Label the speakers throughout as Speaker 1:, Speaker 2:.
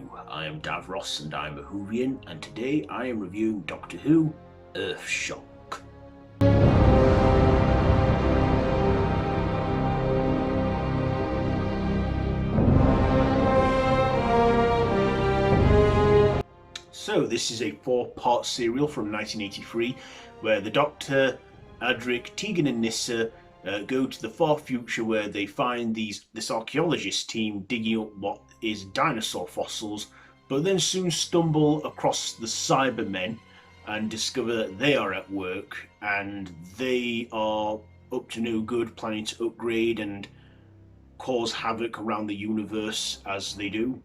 Speaker 1: Who. I am Dav Ross and I am a Whovian, and today I am reviewing Doctor Who, Earthshock. So this is a 4-part serial from 1983 where the Doctor, Asric, Tegan and Nyssa go to the far future where they find this archaeologist team digging up what is dinosaur fossils, but then soon stumble across the Cybermen and discover that they are at work and they are up to no good, planning to upgrade and cause havoc around the universe as they do.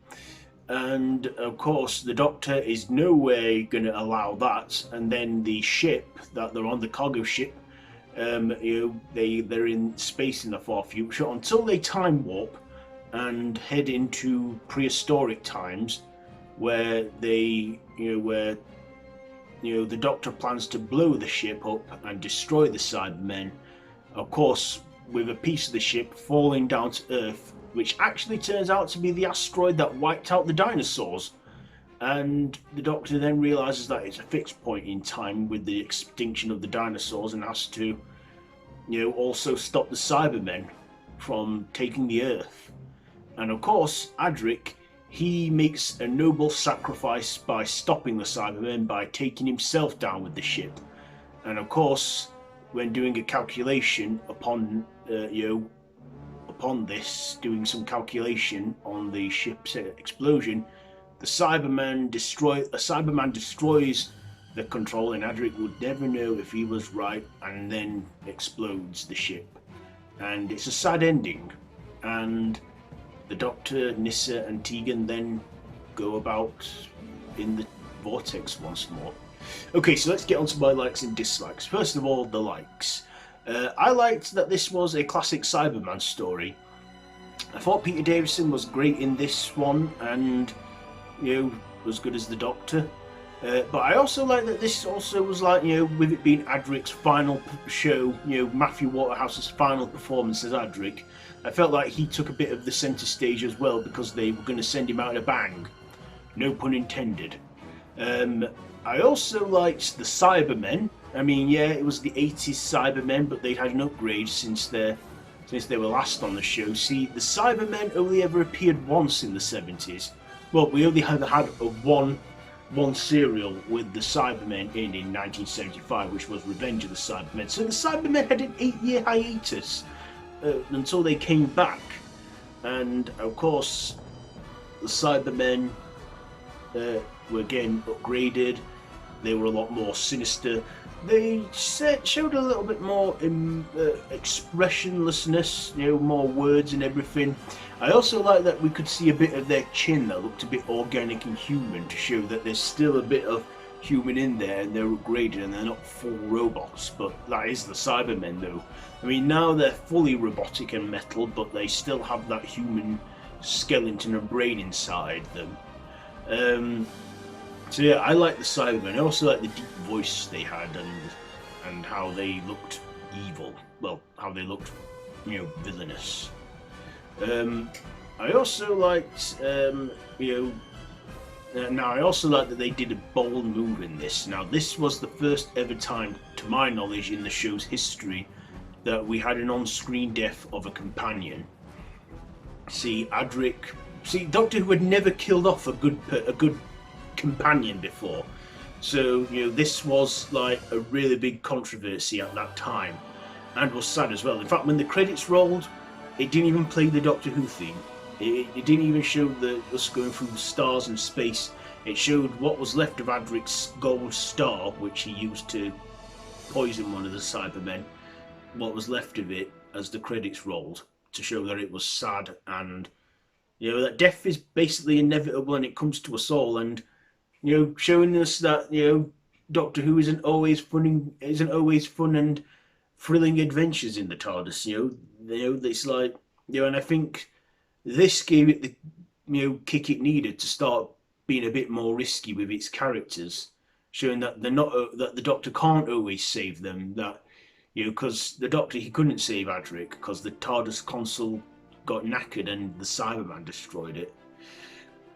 Speaker 1: And of course the Doctor is no way going to allow that, and then the ship that they're on, the cargo ship, they're in space in the far future until they time warp and head into prehistoric times where the Doctor plans to blow the ship up and destroy the Cybermen, of course with a piece of the ship falling down to Earth, which actually turns out to be the asteroid that wiped out the dinosaurs. And the Doctor then realises that it's a fixed point in time with the extinction of the dinosaurs and has to, also stop the Cybermen from taking the Earth. And of course, Asric, he makes a noble sacrifice by stopping the Cybermen by taking himself down with the ship. And of course, when doing a calculation upon this, doing some calculation on the ship's explosion, the Cyberman destroys the control, and Asric would never know if he was right, and then explodes the ship. And it's a sad ending, and the Doctor, Nyssa and Tegan then go about in the vortex once more. Okay, so let's get on to my likes and dislikes. First of all, the likes. I liked that this was a classic Cyberman story. I thought Peter Davison was great in this one, and was good as the Doctor. But I also like that this also was like, with it being Adric's final show, Matthew Waterhouse's final performance as Asric, I felt like he took a bit of the centre stage as well, because they were going to send him out in a bang. No pun intended. I also liked the Cybermen. I mean, yeah, it was the 80s Cybermen, but they'd had an upgrade since they were last on the show. See, the Cybermen only ever appeared once in the 70s. Well, we only had one serial with the Cybermen in 1975, which was Revenge of the Cybermen. So the Cybermen had an 8-year hiatus until they came back. And of course, the Cybermen were again upgraded. They were a lot more sinister. They showed a little bit more expressionlessness, more words and everything. I also like that we could see a bit of their chin that looked a bit organic and human, to show that there's still a bit of human in there, and they're upgraded and they're not full robots. But that is the Cybermen though. I mean, now they're fully robotic and metal, but they still have that human skeleton and brain inside them. So yeah, I like the Cybermen. I also like the deep voice they had, and how they looked evil. Well, how they looked, villainous. I also liked, now I also like that they did a bold move in this. Now this was the first ever time, to my knowledge, in the show's history that we had an on-screen death of a companion. Doctor Who had never killed off a good companion before, so this was like a really big controversy at that time, and was sad as well. In fact, when the credits rolled, it didn't even play the Doctor Who theme. It didn't even show us going through the stars and space. It showed what was left of Adric's gold star, which he used to poison one of the Cybermen. What was left of it as the credits rolled, to show that it was sad, and that death is basically inevitable and it comes to us all, and showing us that Doctor Who isn't always fun and thrilling adventures in the TARDIS. It's like, and I think this gave it the kick it needed to start being a bit more risky with its characters, showing that that the Doctor can't always save them. That because the Doctor, he couldn't save Asric because the TARDIS console got knackered and the Cyberman destroyed it.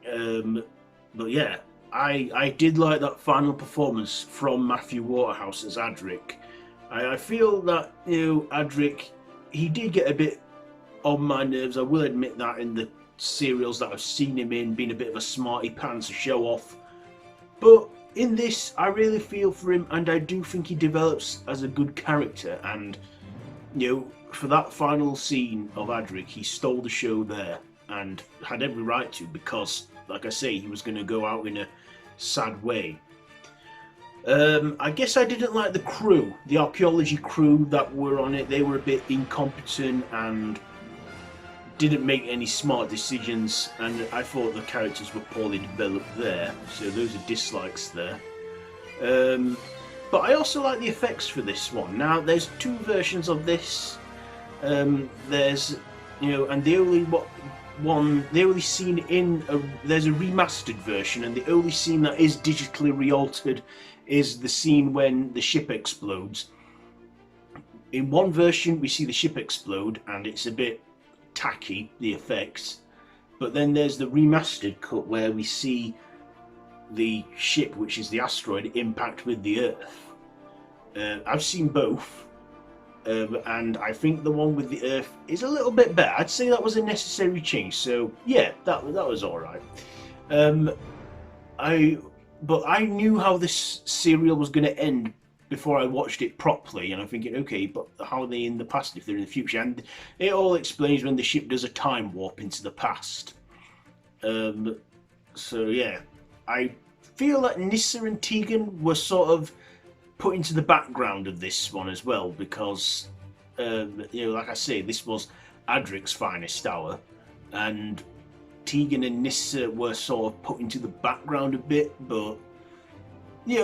Speaker 1: But yeah, I did like that final performance from Matthew Waterhouse as Adric. I feel that, Adric, he did get a bit on my nerves. I will admit that in the serials that I've seen him in, being a bit of a smarty pants, a show off. But in this, I really feel for him, and I do think he develops as a good character. And for that final scene of Adric, he stole the show there, and had every right to, because, like I say, he was going to go out in a sad way. I guess I didn't like the crew, the archaeology crew that were on it. They were a bit incompetent and didn't make any smart decisions, and I thought the characters were poorly developed there, so those are dislikes there. But I also like the effects for this one. Now, there's two versions of this. There's, and the only scene there's a remastered version, and the only scene that is digitally re-altered is the scene when the ship explodes. In one version, we see the ship explode, and it's a bit tacky, the effects, but then there's the remastered cut where we see the ship, which is the asteroid, impact with the Earth. I've seen both, and I think the one with the Earth is a little bit better. I'd say that was a necessary change, so yeah, that was alright. But I knew how this serial was going to end before I watched it properly, and I'm thinking, okay, but how are they in the past if they're in the future? And it all explains when the ship does a time warp into the past. So yeah, I feel that Nyssa and Tegan were sort of put into the background of this one as well, because like I say, this was Adric's finest hour, and Tegan and Nyssa were sort of put into the background a bit. But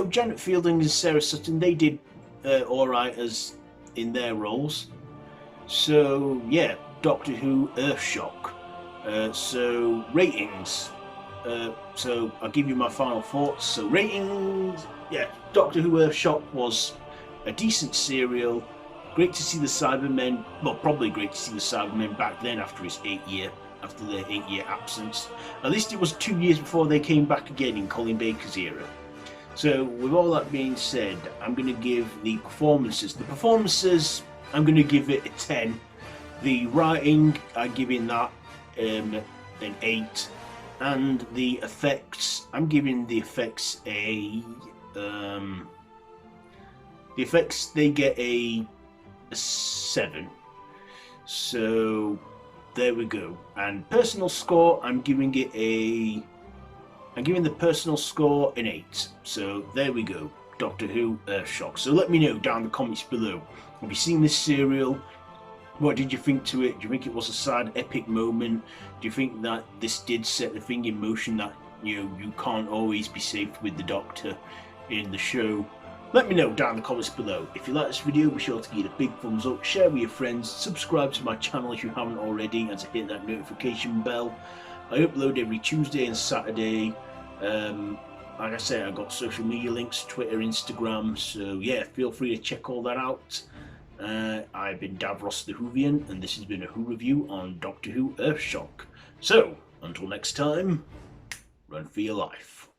Speaker 1: Janet Fielding and Sarah Sutton, they did alright as in their roles. So yeah, Doctor Who Earthshock. So ratings. So I'll give you my final thoughts. So ratings, yeah, Doctor Who Earthshock was a decent serial. Great to see the Cybermen. Well, probably great to see the Cybermen back then after their 8-year absence. At least it was 2 years before they came back again in Colin Baker's era. So with all that being said, I'm going to give the performances, I'm going to give it a 10. The writing, I'm giving that an 8. And the effects, I'm giving the effects the effects, they get a 7. So there we go. And personal score, I'm giving the personal score an 8. So there we go. Doctor Who Earthshock. So let me know down in the comments below. Have you seen this serial? What did you think to it? Do you think it was a sad, epic moment? Do you think that this did set the thing in motion that you can't always be safe with the Doctor in the show? Let me know down in the comments below. If you like this video, be sure to give it a big thumbs up, share with your friends, subscribe to my channel if you haven't already, and to hit that notification bell. I upload every Tuesday and Saturday. Like I said, I've got social media links, Twitter, Instagram, so yeah, feel free to check all that out. I've been Davros the Whovian, and this has been a Who review on Doctor Who Earthshock. So, until next time, run for your life.